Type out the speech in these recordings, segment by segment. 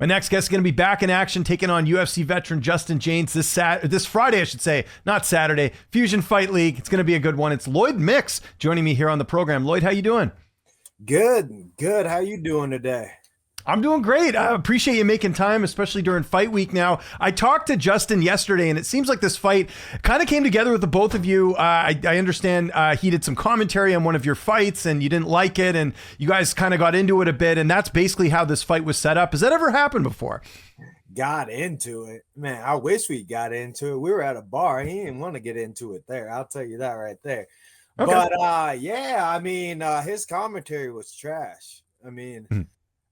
My next guest is going to be back in action, taking on UFC veteran Justin Jaynes this Friday, I should say, not Saturday. Fusion Fight League. It's going to be a good one. It's Lloyd Mix joining me here on the program. Lloyd, how you doing? Good. How you doing today? I'm doing great. I appreciate you making time, especially during fight week now. I talked to Justin yesterday, and it seems like this fight kind of came together with the both of you. I understand he did some commentary on one of your fights, and you didn't like it, and you guys kind of got into it a bit, and that's basically how this fight was set up. Has that ever happened before? Got into it. Man, I wish we got into it. We were at a bar. He didn't want to get into it there. I'll tell you that right there. Okay. But yeah, I mean, his commentary was trash. I mean,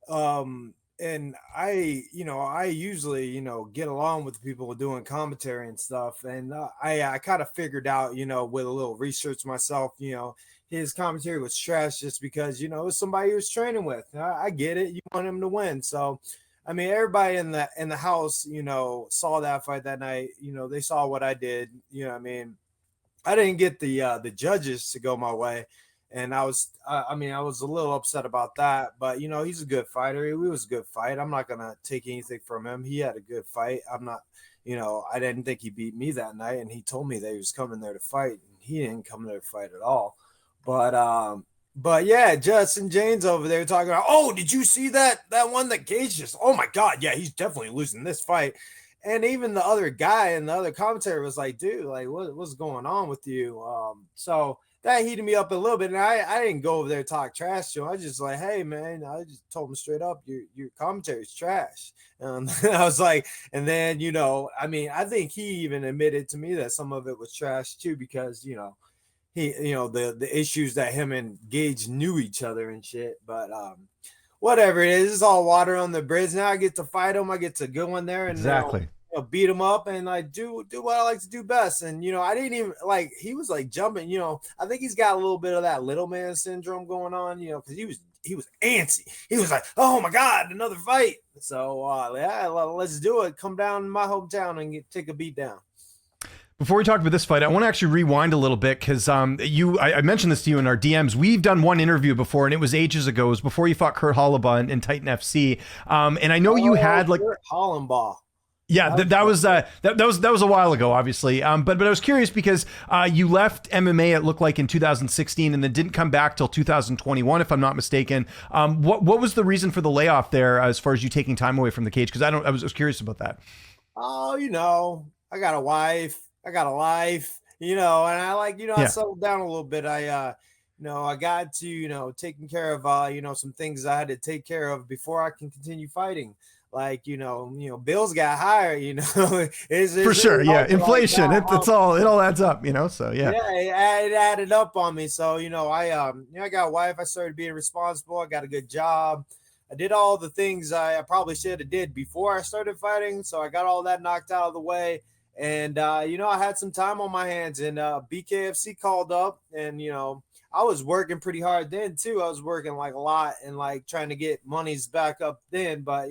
and I usually, get along with people doing commentary and stuff. And I kind of figured out, with a little research myself, his commentary was trash just because, it was somebody he was training with. I get it. You want him to win. So, I mean, everybody in the house, saw that fight that night. They saw what I did. I mean, I didn't get the judges to go my way. And I was a little upset about that, but he's a good fighter. It was a good fight. I'm not gonna take anything from him. He had a good fight. I'm not, I didn't think he beat me that night, and he told me that he was coming there to fight, and he didn't come there to fight at all. But yeah, Justin Jaynes over there talking about, oh, did you see that one that Gage just? Oh my God, yeah, he's definitely losing this fight. And even the other guy and the other commentator was like, dude, like what's going on with you? So that heated me up a little bit, and I didn't go over there and talk trash to him. I was just like, hey man, I just told him straight up, your commentary is trash. And I was like, and then I think he even admitted to me that some of it was trash too, because he the issues that him and Gage knew each other and shit. But whatever it is, it's all water on the bridge. Now I get to fight him. I get to go in there and exactly. Beat him up and like do what I like to do best. And I didn't even like, he was like jumping, I think he's got a little bit of that little man syndrome going on, because he was antsy. He was like, oh my God, another fight. So yeah, let's do it. Come down to my hometown and take a beat down. Before we talk about this fight, I want to actually rewind a little bit because I mentioned this to you in our DMs. We've done one interview before, and it was ages ago. It was before you fought Kurt Hollabaugh in Titan FC. And I know you had like Kurt Hollabaugh. Yeah, that was a while ago, obviously. But I was curious because you left MMA, it looked like in 2016, and then didn't come back till 2021, if I'm not mistaken. What was the reason for the layoff there, as far as you taking time away from the cage? Because I was curious about that. Oh, I got a wife, I got a life, and I I settled down a little bit. I got to taking care of some things I had to take care of before I can continue fighting. Like, bills got higher, for sure. Yeah. Inflation. It all adds up, so yeah. Yeah. It added up on me. So, I got a wife. I started being responsible. I got a good job. I did all the things I probably should have did before I started fighting. So I got all that knocked out of the way. And, I had some time on my hands, and BKFC called up, and, I was working pretty hard then too. I was working like a lot and like trying to get monies back up then. But,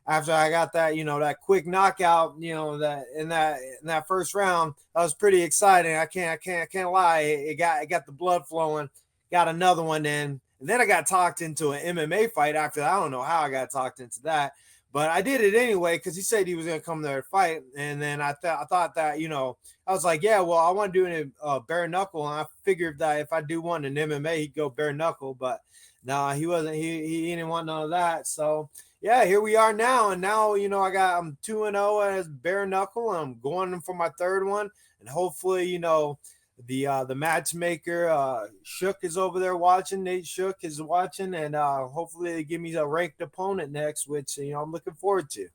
after I got that, that quick knockout, that in that first round, that was pretty exciting. I can't lie. It got the blood flowing. Got another one in, and then I got talked into an MMA fight after that. I don't know how I got talked into that, but I did it anyway because he said he was gonna come there to fight. And then I thought that I was like, yeah, well, I want to do it bare knuckle, and I figured that if I do one in MMA, he'd go bare knuckle, but no, he wasn't. He didn't want none of that. So. Yeah, here we are now, and now I'm 2-0 as bare knuckle, and I'm going for my third one, and hopefully the matchmaker Shook is over there watching. Nate Shook is watching, and hopefully they give me a ranked opponent next, which I'm looking forward to.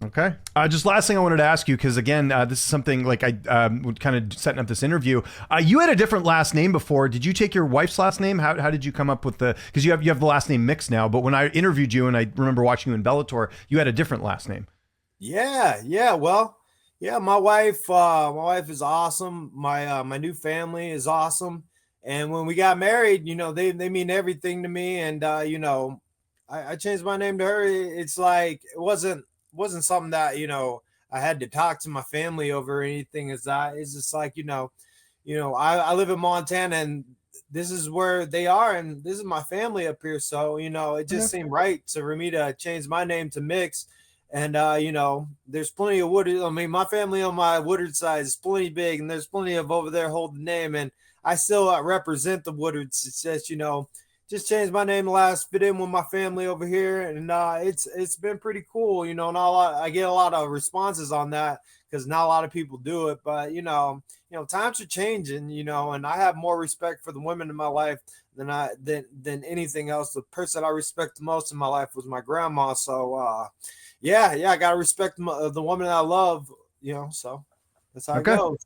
Okay. Just last thing I wanted to ask you, because again, this is something like I would kind of setting up this interview. You had a different last name before. Did you take your wife's last name? How did you come up with because you have the last name mixed now? But when I interviewed you, and I remember watching you in Bellator, you had a different last name. Yeah. Well, yeah. My wife is awesome. My new family is awesome. And when we got married, they mean everything to me. And I changed my name to her. It's like it wasn't something that I had to talk to my family over or anything. It's just like I live in Montana, and this is where they are, and this is my family up here. So, it just seemed right for me to change my name to Mix. And, there's plenty of Woodard. I mean, my family on my Woodard side is plenty big, and there's plenty of over there hold the name. And I still represent the Woodards. It's just, just changed my name last, fit in with my family over here. And it's been pretty cool. Not a lot, I get a lot of responses on that because not a lot of people do it. But, times are changing, and I have more respect for the women in my life than anything else. The person I respect the most in my life was my grandma. So, yeah, I gotta respect the woman I love, so that's how it goes.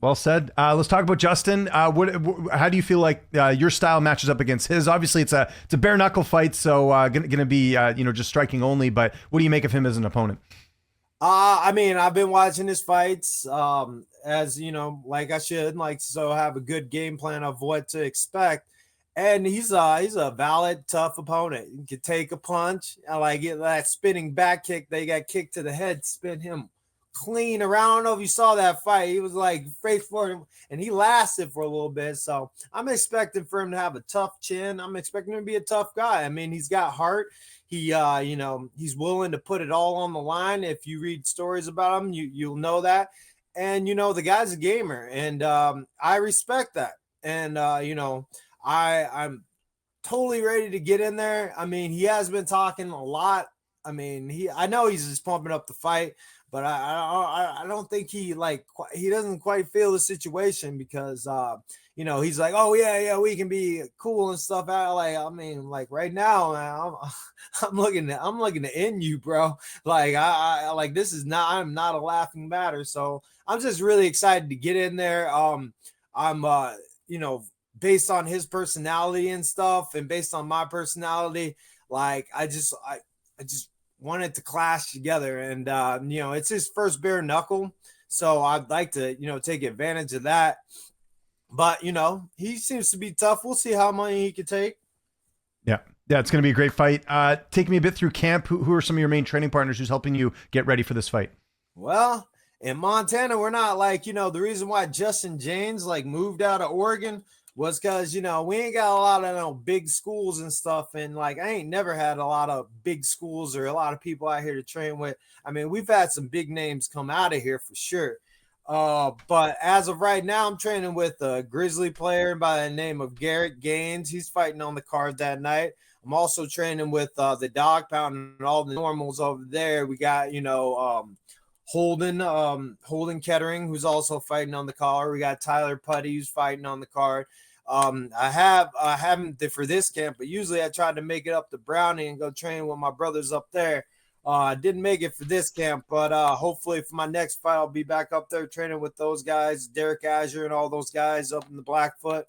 Well said. Let's talk about Justin. How do you feel like your style matches up against his? Obviously, it's a bare knuckle fight, so gonna be just striking only. But what do you make of him as an opponent? I mean, I've been watching his fights, as like I should, so have a good game plan of what to expect. And he's a valid, tough opponent. He can take a punch. I like it. That spinning back kick, they got kicked to the head, spin him clean around. I don't know if you saw that fight. He was like face forward, and he lasted for a little bit. So I'm expecting for him to have a tough chin. I'm expecting him to be a tough guy. I mean, he's got heart. He, he's willing to put it all on the line. If you read stories about him, you'll know that. And the guy's a gamer, and I respect that. And I'm totally ready to get in there. I mean, he has been talking a lot. I mean, I know he's just pumping up the fight, but I don't think he doesn't quite feel the situation because he's like, oh yeah, we can be cool and stuff. Right now, man, I'm looking to end you, bro. I'm not a laughing matter. So I'm just really excited to get in there. I'm based on his personality and stuff, and based on my personality, I just wanted to clash together. And it's his first bare knuckle, so I'd like to take advantage of that. But he seems to be tough. We'll see how much he can take. Yeah, it's going to be a great fight. Take me a bit through camp. Who are some of your main training partners who's helping you get ready for this fight? Well, in Montana, we're not the reason why Justin Jaynes moved out of Oregon was because, we ain't got a lot of big schools and stuff. And I ain't never had a lot of big schools or a lot of people out here to train with. I mean, we've had some big names come out of here for sure. But as of right now, I'm training with a Grizzly player by the name of Garrett Gaines. He's fighting on the card that night. I'm also training with the Dog Pound and all the normals over there. We got, Holden Kettering, who's also fighting on the card. We got Tyler Putty, who's fighting on the card. I haven't for this camp, but usually I tried to make it up to Brownie and go train with my brothers up there. I didn't make it for this camp, but hopefully for my next fight, I'll be back up there training with those guys, Derek Azure and all those guys up in the Blackfoot.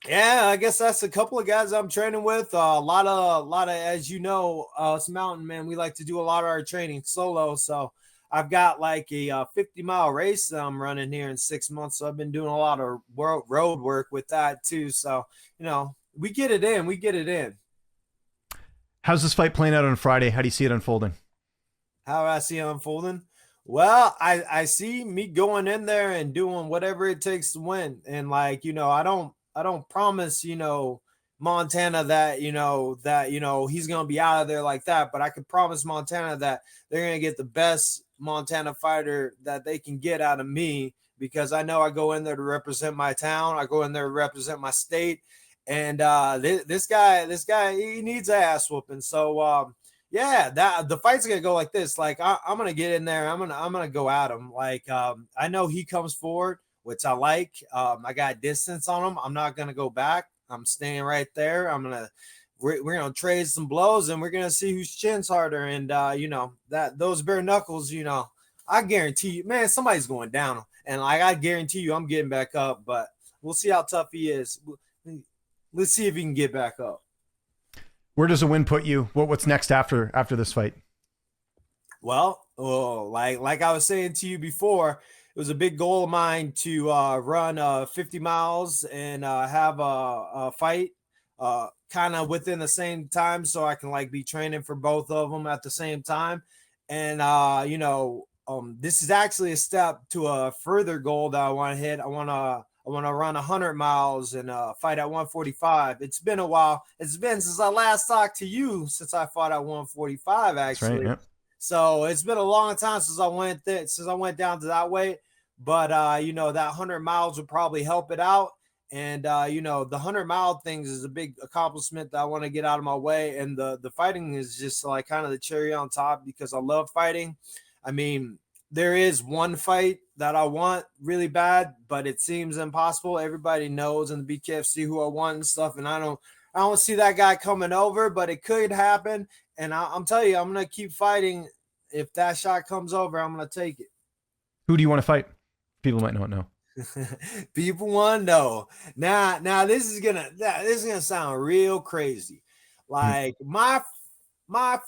Yeah, I guess that's a couple of guys I'm training with. A lot of, as you know, us mountain men, we like to do a lot of our training solo. So I've got a 50-mile race that I'm running here in 6 months. So I've been doing a lot of road work with that too. So, we get it in. How's this fight playing out on Friday? How do you see it unfolding? How do I see it unfolding? Well, I see me going in there and doing whatever it takes to win. And I don't promise, Montana that, he's going to be out of there like that. But I can promise Montana that they're going to get the best Montana fighter that they can get out of me, because I know I go in there to represent my town. I go in there to represent my state. And this guy, he needs an ass whooping. So, the fight's going to go like this. I'm going to get in there. I'm going to go at him. I know he comes forward, which I like. I got distance on him. I'm not going to go back. I'm staying right there. We're going to trade some blows, and we're going to see whose chin's harder. And, those bare knuckles, I guarantee you, man, somebody's going down. And I guarantee you I'm getting back up, but we'll see how tough he is. Let's see if he can get back up. Where does a win put you? What's next after this fight? Well, like I was saying to you before, it was a big goal of mine to run 50 miles and have a fight kind of within the same time, so I can be training for both of them at the same time. And this is actually a step to a further goal that I want to hit. I want I want to run 100 miles and fight at 145. It's been a while. It's been since I last talked to you, since I fought at 145, actually. That's right. Yeah. So it's been a long time since I went down to that weight. But you know, that 100 miles would probably help it out. And you know, the 100-mile things is a big accomplishment that I want to get out of my way. And the fighting is just like kind of the cherry on top because I love fighting. I mean, there is one fight that I want really bad, but it seems impossible. Everybody knows in the BKFC who I want and stuff, and I don't see that guy coming over, but it could happen. And I'm telling you, I'm gonna keep fighting. If that shot comes over, I'm gonna take it. Who do you want to fight? People might not know. People want to know. Now this is gonna sound real crazy. Like my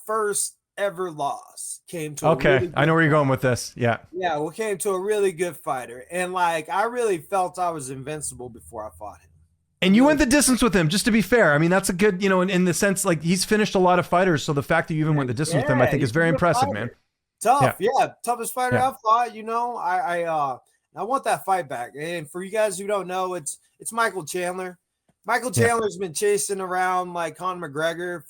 first ever loss came to okay. I know where you're going with this. Yeah. Yeah, we came to a really good fighter, and like I really felt I was invincible before I fought him. And you went the distance with him, just to be fair. I mean, that's a good, you know, in the sense, like, he's finished a lot of fighters. So the fact that you even went the distance with him, I think is very impressive, fighter. Man. Tough. Yeah. Toughest fighter I've fought, you know. I want that fight back. And for you guys who don't know, it's Michael Chandler. Michael Chandler's been chasing around like Conor McGregor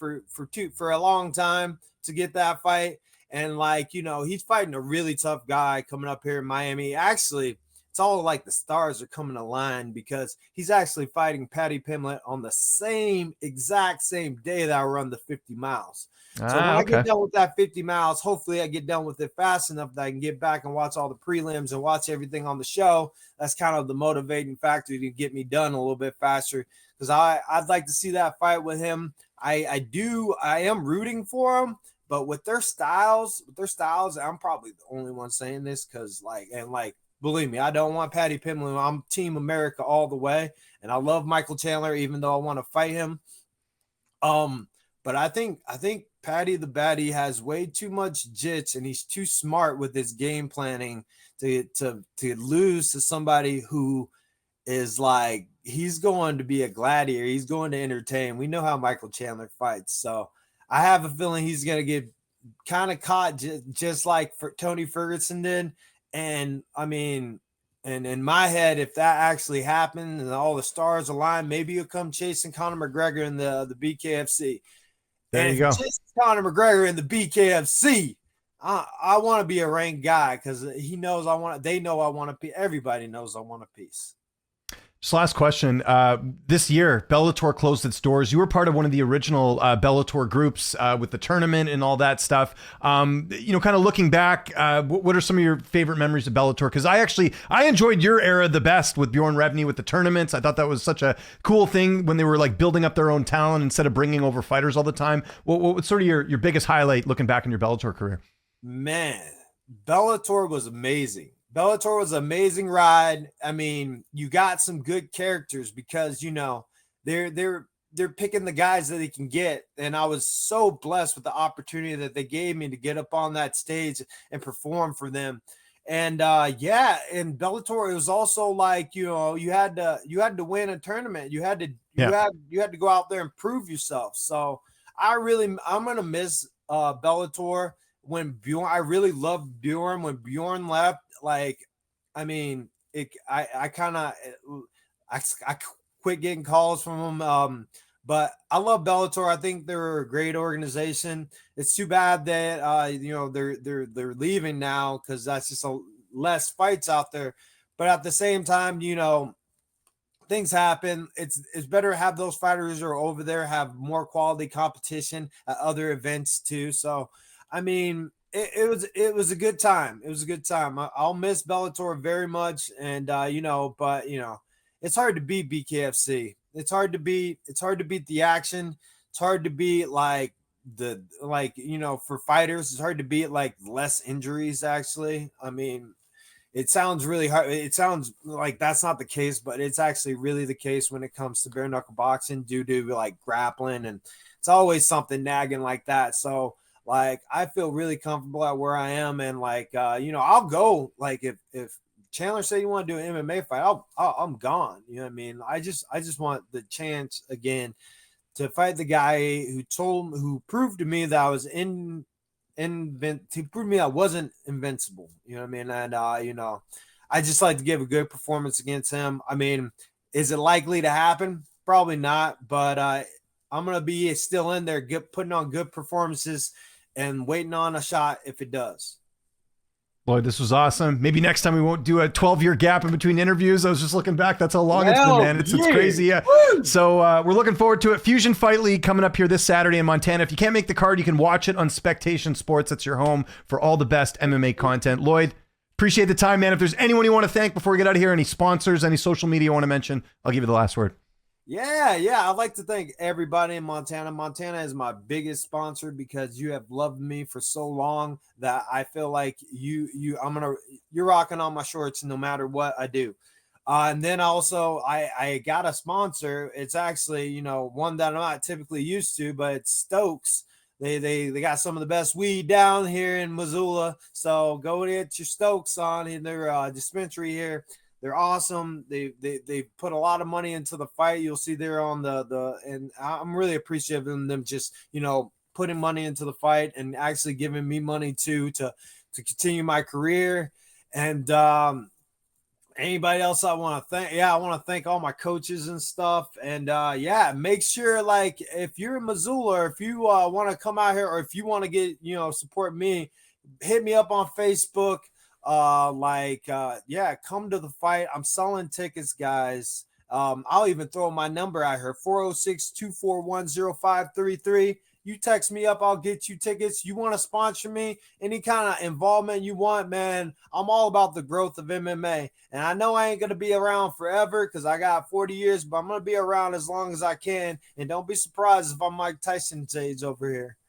for a long time to get that fight. And like, you know, he's fighting a really tough guy coming up here in Miami. Actually, it's all like the stars are coming to line because he's actually fighting Paddy Pimblett on the exact same day that I run the 50 miles. So when I get done with that 50 miles, hopefully I get done with it fast enough that I can get back and watch all the prelims and watch everything on the show. That's kind of the motivating factor to get me done a little bit faster because I'd like to see that fight with him. I am rooting for him, but with their styles, I'm probably the only one saying this because believe me, I don't want Paddy Pimblett. I'm Team America all the way, and I love Michael Chandler, even though I want to fight him. But I think Paddy the Baddy has way too much jits, and he's too smart with his game planning to lose to somebody who is like he's going to be a gladiator. He's going to entertain. We know how Michael Chandler fights, so I have a feeling he's going to get kind of caught just like Tony Ferguson did. And I mean, and in my head, if that actually happened and all the stars align, maybe you'll come chasing Conor McGregor in the BKFC. There you go. Conor McGregor in the BKFC. I want to be a ranked guy because he knows I want. They know I want a piece. Everybody knows I want a piece. Just last question. This year, Bellator closed its doors. You were part of one of the original Bellator groups with the tournament and all that stuff. You know, kind of looking back, what are some of your favorite memories of Bellator? Because I enjoyed your era the best with Bjorn Rebney with the tournaments. I thought that was such a cool thing when they were like building up their own talent instead of bringing over fighters all the time. What's sort of your biggest highlight looking back in your Bellator career? Man, Bellator was amazing. Bellator was an amazing ride. I mean, you got some good characters because, you know, they're picking the guys that they can get. And I was so blessed with the opportunity that they gave me to get up on that stage and perform for them. And in Bellator, it was also like, you know, you had to win a tournament. You had to go out there and prove yourself. So I'm going to miss Bellator. When Bjorn, I really loved Bjorn. When Bjorn left, like, I mean, I quit getting calls from him. But I love Bellator. I think they're a great organization. It's too bad that you know they're leaving now because that's just less fights out there. But at the same time, you know, things happen. It's better to have those fighters who are over there have more quality competition at other events too. So. I mean, it was a good time. It was a good time. I'll miss Bellator very much, and you know, but you know, it's hard to beat BKFC. It's hard to beat the action. It's hard to beat you know, for fighters. It's hard to beat like less injuries. Actually, I mean, it sounds really hard. It sounds like that's not the case, but it's actually really the case when it comes to bare knuckle boxing due to like grappling, and it's always something nagging like that. So. Like, I feel really comfortable at where I am. And like, you know, I'll go, like if Chandler said you want to do an MMA fight, I'm gone. You know what I mean? I just want the chance again to fight the guy who proved to me that I was he proved me I wasn't invincible. You know what I mean? And, you know, I just like to give a good performance against him. I mean, is it likely to happen? Probably not, but I'm gonna be still in there, putting on good performances and waiting on a shot if it does. Lloyd, this was awesome. Maybe next time we won't do a 12-year gap in between interviews. I was just looking back. That's how long it's been, man. It's crazy. Yeah. Woo! So we're looking forward to it. Fusion Fight League coming up here this Saturday in Montana. If you can't make the card, you can watch it on Spectation Sports. That's your home for all the best MMA content. Lloyd, appreciate the time, man. If there's anyone you want to thank before we get out of here, any sponsors, any social media you want to mention, I'll give you the last word. Yeah. I'd like to thank everybody in Montana. Montana is my biggest sponsor because you have loved me for so long that I feel like you're rocking on my shorts no matter what I do. And then also I got a sponsor. It's actually, one that I'm not typically used to, but it's Stokes. They got some of the best weed down here in Missoula. So go get your Stokes on in their dispensary here. They're awesome. They put a lot of money into the fight. You'll see there on and I'm really appreciative of them just, putting money into the fight and actually giving me money too to continue my career. And anybody else I want to thank? Yeah, I want to thank all my coaches and stuff. And make sure, like, if you're in Missoula, or if you want to come out here, or if you want to get, support me, hit me up on Facebook. Come to the fight. I'm selling tickets, guys. I'll even throw my number out here, 406-241-0533. You text me up, I'll get you tickets. You want to sponsor me, any kind of involvement you want, man. I'm all about the growth of MMA. And I know I ain't going to be around forever because I got 40 years, but I'm going to be around as long as I can. And don't be surprised if I'm Mike Tyson's age over here.